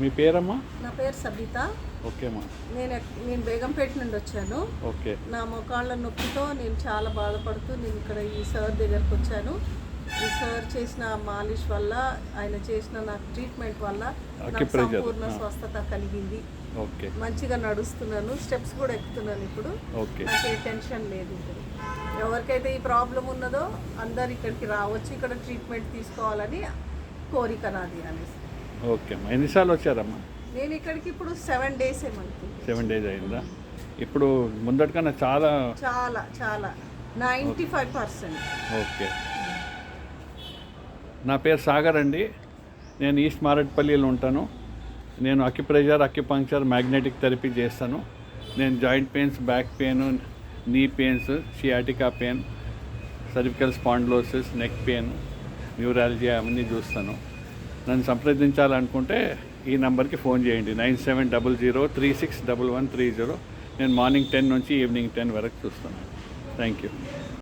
మీ పేరమ్మా? నా పేరు సబిత. ఓకేమ్మా. నేను బేగంపేట నుండి వచ్చాను. ఓకే. నా మోకాళ్ళ నొప్పితో నేను చాలా బాధపడుతూ నేను ఇక్కడ ఈ సార్ దగ్గరకు వచ్చాను. ఈ సార్ చేసిన మాలిష్ వల్ల, ఆయన చేసిన నాకు ట్రీట్మెంట్ వల్ల నాకు సంపూర్ణ స్వస్థత కలిగింది. ఓకే. మంచిగా నడుస్తున్నాను, స్టెప్స్ కూడా ఎక్కుతున్నాను ఇప్పుడు. ఓకే. నాకు ఏ టెన్షన్ లేదు. ఇప్పుడు ఎవరికైతే ఈ ప్రాబ్లం ఉన్నదో అందరు ఇక్కడికి రావచ్చు, ఇక్కడ ట్రీట్మెంట్ తీసుకోవాలని కోరిక నాది అనేసి. ఓకే అమ్మా. ఎన్నిసార్లు వచ్చారమ్మా? నేను ఇక్కడికి ఇప్పుడు 7 days ఏమంటుంది. 7 days అయిందా? ఇప్పుడు ముందటికన్నా చాలా చాలా చాలా 95%. ఓకే. నా పేరు సాగర్ అండి. నేను ఈస్ట్ మారేడుపల్లిలో ఉంటాను. నేను అక్యుప్రెషర్, అక్యుపంక్చర్, మ్యాగ్నెటిక్ థెరపీ చేస్తాను. నేను జాయింట్ పెయిన్స్, బ్యాక్ పెయిన్, నీ pains, sciatica pain, cervical spondylosis, neck pain, neurology అవన్నీ చూస్తాను. నన్ను సంప్రదించాలనుకుంటే ఈ నెంబర్కి ఫోన్ చేయండి, 9700361130. నేను మార్నింగ్ 10 నుంచి ఈవినింగ్ 10 వరకు చూస్తాను. Thank you.